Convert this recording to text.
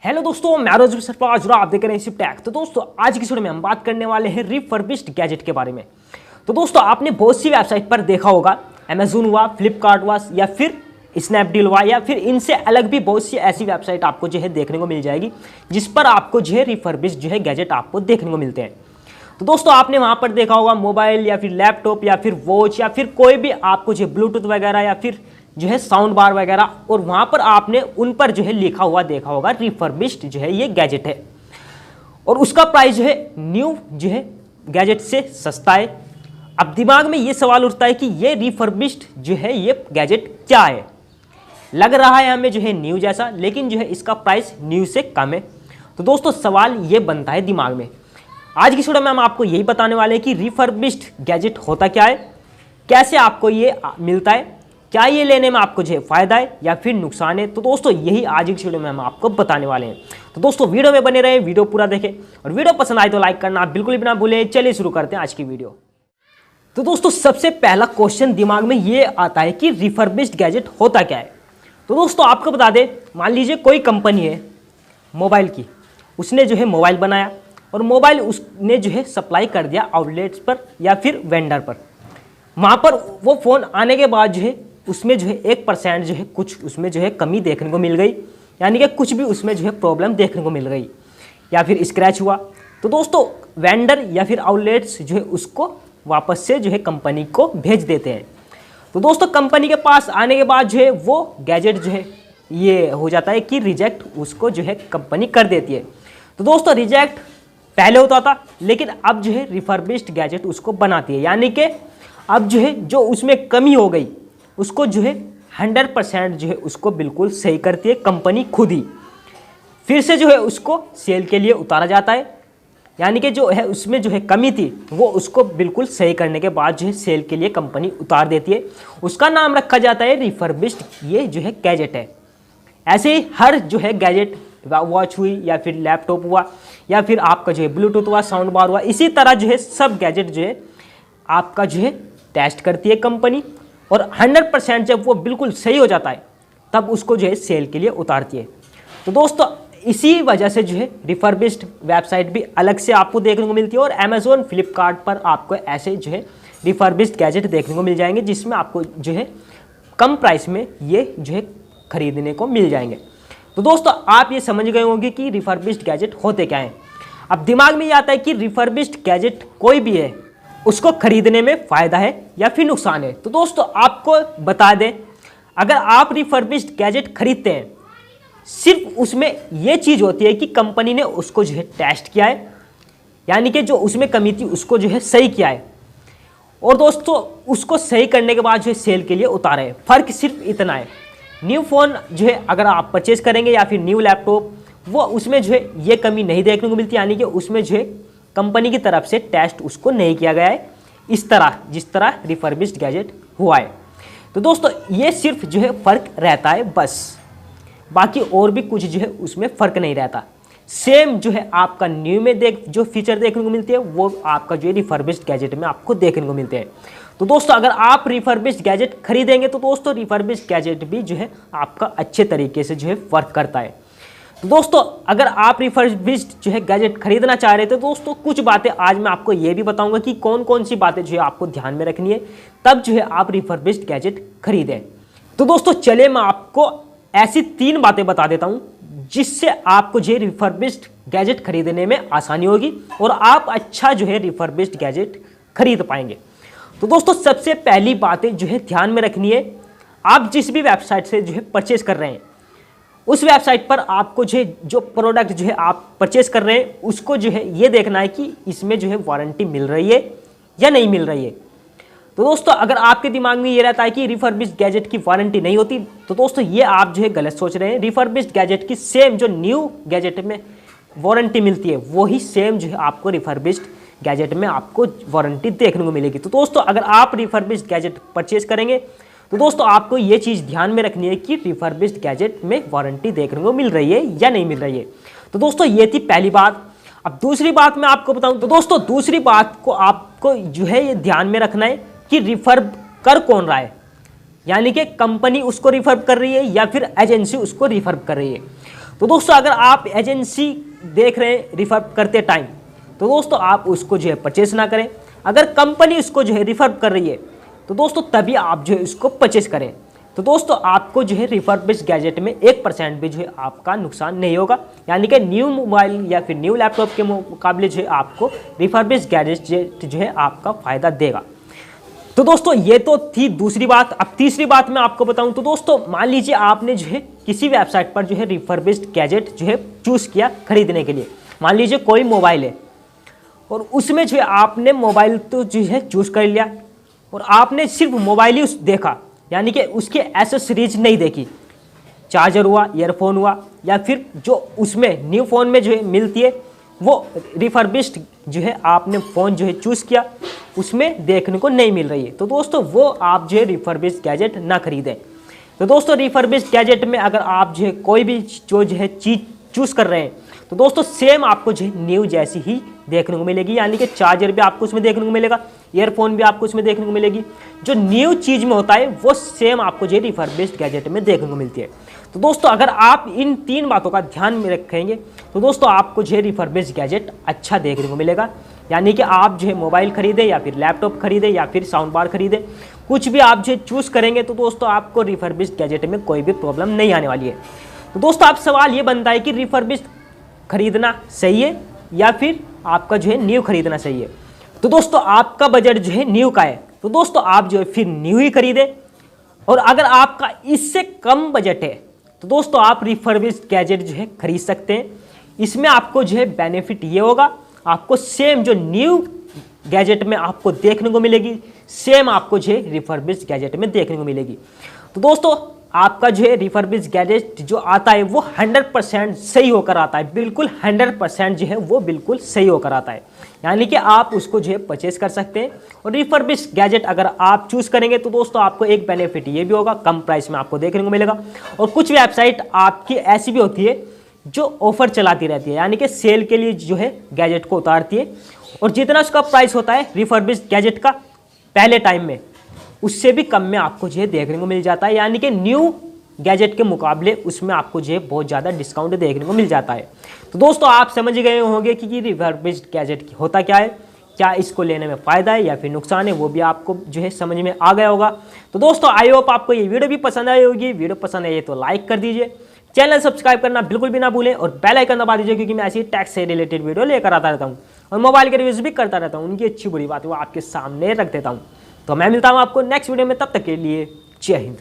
Hello दोस्तों, मैं रोज सरफराज और आप देख रहे हैं शिफ्ट टेक। तो दोस्तों आज की वीडियो में हम बात करने वाले हैं रिफर्बिश्ड गैजेट के बारे में। तो दोस्तों आपने बहुत सी वेबसाइट पर देखा होगा, अमेजोन हुआ, फ्लिपकार्ट हुआ या फिर स्नैपडील हुआ या फिर इनसे अलग भी बहुत सी ऐसी वेबसाइट आपको जो है देखने को मिल जाएगी जिस पर आपको जो है रिफर्बिश्ड जो है गैजेट आपको देखने को मिलते हैं। तो दोस्तों आपने वहाँ पर देखा होगा मोबाइल या फिर लैपटॉप या फिर वॉच या फिर कोई भी आपको जो ब्लूटूथ वगैरह या फिर जो है साउंड बार वगैरह, और वहाँ पर आपने उन पर जो है लिखा हुआ देखा होगा रिफर्बिश्ड जो है ये गैजेट है और उसका प्राइस जो है न्यू जो है गैजेट से सस्ता है। अब दिमाग में ये सवाल उठता है कि ये रिफर्बिश्ड जो है ये गैजेट क्या है। लग रहा है हमें जो है न्यू जैसा, लेकिन जो है इसका प्राइस न्यू से कम है। तो दोस्तों सवाल ये बनता है दिमाग में। आज की वीडियो में हम आपको यही बताने वाले हैं कि रिफर्बिश्ड गैजेट होता क्या है, कैसे आपको ये मिलता है, क्या ये लेने में आपको जो है फायदा है या फिर नुकसान है। तो दोस्तों यही आज की वीडियो में हम आपको बताने वाले हैं। तो दोस्तों वीडियो में बने रहे, वीडियो पूरा देखें और वीडियो पसंद आए तो लाइक करना आप बिल्कुल भी ना भूलें। चलिए शुरू करते हैं आज की वीडियो। तो दोस्तों सबसे पहला क्वेश्चन दिमाग में ये आता है कि रिफर्बिश्ड गैजेट होता क्या है। तो दोस्तों आपको बता दें, मान लीजिए कोई कंपनी है मोबाइल की, उसने जो है मोबाइल बनाया और मोबाइल उसने जो है सप्लाई कर दिया आउटलेट्स पर या फिर वेंडर पर। वहाँ पर वो फ़ोन आने के बाद जो है उसमें जो है 1% जो है कुछ उसमें जो है कमी देखने को मिल गई, यानी कि कुछ भी उसमें जो है प्रॉब्लम देखने को मिल गई या फिर स्क्रैच हुआ। तो दोस्तों वेंडर या फिर आउटलेट्स जो है उसको वापस से जो है कंपनी को भेज देते हैं। तो दोस्तों कंपनी के पास आने के बाद जो है वो गैजेट जो है ये हो जाता है कि रिजेक्ट, उसको जो है कंपनी कर देती है। तो दोस्तों रिजेक्ट पहले होता था, लेकिन अब जो है रिफर्बिश्ड गैजेट उसको बनाती है, यानी कि अब जो है जो उसमें कमी हो गई उसको जो है 100% जो है उसको बिल्कुल सही करती है कंपनी खुद ही। फिर से जो है उसको सेल के लिए उतारा जाता है, यानी कि जो है उसमें जो है कमी थी वो उसको बिल्कुल सही करने के बाद जो है सेल के लिए कंपनी उतार देती है। उसका नाम रखा जाता है रिफर्बिश्ड, ये जो है गैजेट है। ऐसे ही हर जो है गैजेट, वॉच हुई या फिर लैपटॉप हुआ या फिर आपका जो है ब्लूटूथ हुआ, साउंड बार हुआ, इसी तरह जो है सब गैजेट जो है आपका जो है टेस्ट करती है कंपनी और 100% जब वो बिल्कुल सही हो जाता है तब उसको जो है सेल के लिए उतारती है। तो दोस्तों इसी वजह से जो है रिफर्बिश्ड वेबसाइट भी अलग से आपको देखने को मिलती है और अमेजोन, फ्लिपकार्ट पर आपको ऐसे जो है रिफर्बिश्ड गैजेट देखने को मिल जाएंगे जिसमें आपको जो है कम प्राइस में ये जो है खरीदने को मिल जाएंगे। तो दोस्तों आप ये समझ गए होंगे कि रिफर्बिश्ड गैजेट होते क्या हैं। अब दिमाग में ये आता है कि रिफर्बिश्ड गैजेट कोई भी है उसको खरीदने में फ़ायदा है या फिर नुकसान है। तो दोस्तों आपको बता दें, अगर आप रिफर्बिश्ड गैजेट खरीदते हैं सिर्फ उसमें यह चीज़ होती है कि कंपनी ने उसको जो है टेस्ट किया है, यानी कि जो उसमें कमी थी उसको जो है सही किया है और दोस्तों उसको सही करने के बाद जो है सेल के लिए उतारा है। फ़र्क सिर्फ इतना है। न्यू फ़ोन जो है अगर आप परचेज़ करेंगे या फिर न्यू लैपटॉप, वो उसमें जो है ये कमी नहीं देखने को मिलती, यानी कि उसमें जो है कंपनी की तरफ से टेस्ट उसको नहीं किया गया है इस तरह जिस तरह रिफर्बिश्ड गैजेट हुआ है। तो दोस्तों ये सिर्फ जो है फ़र्क रहता है बस, बाकी और भी कुछ जो है उसमें फ़र्क नहीं रहता। सेम जो है आपका न्यू में जो फीचर देखने को मिलती है वो आपका जो है रिफर्बिश्ड गैजेट में आपको देखने को मिलते हैं। तो दोस्तों अगर आप रिफर्बिश्ड गैजेट खरीदेंगे तो दोस्तों रिफर्बिश्ड गैजेट भी जो है आपका अच्छे तरीके से जो है वर्क करता है। तो दोस्तों अगर आप रिफर्बिश्ड जो है गैजेट खरीदना चाह रहे थे तो दोस्तों कुछ बातें आज मैं आपको ये भी बताऊंगा कि कौन कौन सी बातें जो है आपको ध्यान में रखनी है तब जो है आप रिफर्बिश्ड गैजेट खरीदें। तो दोस्तों चलिए मैं आपको ऐसी 3 बातें बता देता हूं जिससे आपको जो है रिफर्बिश्ड गैजेट खरीदने में आसानी होगी और आप अच्छा जो है रिफर्बिश्ड गैजेट खरीद पाएंगे। तो दोस्तों सबसे पहली बातें जो है ध्यान में रखनी है, आप जिस भी वेबसाइट से जो है परचेज कर रहे हैं उस वेबसाइट पर आपको जो है जो प्रोडक्ट जो है आप परचेस कर रहे हैं उसको जो है ये देखना है कि इसमें जो है वारंटी मिल रही है या नहीं मिल रही है। तो दोस्तों अगर आपके दिमाग में ये रहता है कि रिफर्बिश्ड गैजेट की वारंटी नहीं होती तो दोस्तों ये आप जो है गलत सोच रहे हैं। रिफर्बिश्ड गैजेट की सेम जो न्यू गैजेट में वारंटी मिलती है वही सेम जो है आपको रिफर्बिश्ड गैजेट में आपको वारंटी देखने को मिलेगी। तो दोस्तों अगर आप रिफर्बिश्ड गैजेट परचेज करेंगे तो दोस्तों आपको ये चीज़ ध्यान में रखनी है कि रिफर्बिश्ड गैजेट में वारंटी देखने को मिल रही है या नहीं मिल रही है। तो दोस्तों ये थी पहली बात। अब दूसरी बात मैं आपको बताऊं तो दोस्तों दूसरी बात को आपको जो है ये ध्यान में रखना है कि रिफर्ब कर कौन रहा है, यानी कि कंपनी उसको रिफर्ब कर रही है या फिर एजेंसी उसको रिफर्ब कर रही है। तो दोस्तों अगर आप एजेंसी देख रहे हैं रिफर करते टाइम, तो दोस्तों आप उसको जो है परचेस ना करें। अगर कंपनी उसको जो है रिफर कर रही है, तो दोस्तों तभी आप जो है उसको परचेस करें। तो दोस्तों आपको जो है रिफर्बिश्ड गैजेट में 1% भी जो है आपका नुकसान नहीं होगा, यानी कि न्यू मोबाइल या फिर न्यू लैपटॉप के मुकाबले जो है आपको रिफर्बिश्ड गैजेट जो है आपका फ़ायदा देगा। तो दोस्तों ये तो थी दूसरी बात। अब तीसरी बात मैं आपको बताऊं तो दोस्तों मान लीजिए आपने जो है किसी वेबसाइट पर जो है रिफर्बिश्ड गैजेट जो है चूज़ किया खरीदने के लिए। मान लीजिए कोई मोबाइल है और उसमें जो है आपने मोबाइल तो जो है चूज़ कर लिया और आपने सिर्फ मोबाइल ही देखा, यानी कि उसके एसेसरीज नहीं देखी, चार्जर हुआ, ईयरफोन हुआ, या फिर जो उसमें न्यू फ़ोन में जो है मिलती है वो रिफर्बिश्ड जो है आपने फ़ोन जो है चूज़ किया, उसमें देखने को नहीं मिल रही है। तो दोस्तों वो आप जो है रिफर्बिश्ड गैजेट ना खरीदें। तो दोस्तों रिफर्बिश्ड गैजेट में अगर आप जो है कोई भी जो है चीज़ चूज़ कर रहे हैं, तो दोस्तों सेम आपको जो है न्यू जैसी ही देखने को मिलेगी, यानी कि चार्जर भी आपको उसमें देखने को मिलेगा, ईयरफोन भी आपको उसमें देखने को मिलेगी। जो न्यू चीज़ में होता है वो सेम आपको जो है रिफर्बिश्ड गैजेट में देखने को मिलती है। तो दोस्तों अगर आप इन 3 बातों का ध्यान में रखेंगे, तो दोस्तों आपको जो है रिफर्बिश्ड गैजेट अच्छा देखने को मिलेगा। यानी कि आप जो है मोबाइल खरीदें या फिर लैपटॉप खरीदें या फिर साउंड बार खरीदें, कुछ भी आप जो है चूज़ करेंगे, तो दोस्तों आपको रिफर्बिश्ड गैजेट में कोई भी प्रॉब्लम नहीं आने वाली है। तो दोस्तों आप सवाल ये बनता है कि रिफर्बिश्ड खरीदना सही है या फिर आपका जो है न्यू खरीदना सही है। तो दोस्तों आपका बजट जो है न्यू का है, तो दोस्तों आप जो है फिर न्यू ही खरीदें। और अगर आपका इससे कम बजट है, तो दोस्तों आप रिफर्बिश्ड गैजेट जो है खरीद सकते हैं। इसमें आपको जो है बेनिफिट ये होगा, आपको सेम जो न्यू गैजेट में आपको देखने को मिलेगी, सेम आपको जो है रिफर्बिश्ड गैजेट में देखने को मिलेगी। तो दोस्तों आपका जो है रिफर्बिश्ड गैजेट जो आता है वो 100% सही होकर आता है, बिल्कुल 100% जो है वो बिल्कुल सही होकर आता है। यानी कि आप उसको जो है परचेस कर सकते हैं। और रिफर्बिश्ड गैजेट अगर आप चूज़ करेंगे, तो दोस्तों आपको एक बेनिफिट ये भी होगा, कम प्राइस में आपको देखने को मिलेगा। और कुछ वेबसाइट आपकी ऐसी भी होती है जो ऑफर चलाती रहती है, यानी कि सेल के लिए जो है गैजेट को उतारती है, और जितना उसका प्राइस होता है रिफर्बिश्ड गैजेट का पहले टाइम में, उससे भी कम में आपको जो है देखने को मिल जाता है। यानी कि न्यू गैजेट के मुकाबले उसमें आपको जो है बहुत ज़्यादा डिस्काउंट देखने को मिल जाता है। तो दोस्तों आप समझ गए होंगे कि रिफर्बिश्ड गैजेट होता क्या है, क्या इसको लेने में फ़ायदा है या फिर नुकसान है, वो भी आपको जो है समझ में आ गया होगा। तो दोस्तों आई होप आपको ये वीडियो भी पसंद आई होगी। वीडियो पसंद आई तो लाइक कर दीजिए, चैनल सब्सक्राइब करना बिल्कुल भी ना भूलें, और बेल आइकन दबा दीजिए, क्योंकि मैं ऐसी टैक्स से रिलेटेड वीडियो लेकर आता रहता हूँ और मोबाइल के रिव्यूज़ भी करता रहता हूँ। उनकी अच्छी बुरी बात वो आपके सामने रख देता हूँ। तो मैं मिलता हूँ आपको नेक्स्ट वीडियो में, तब तक के लिए जय हिंद।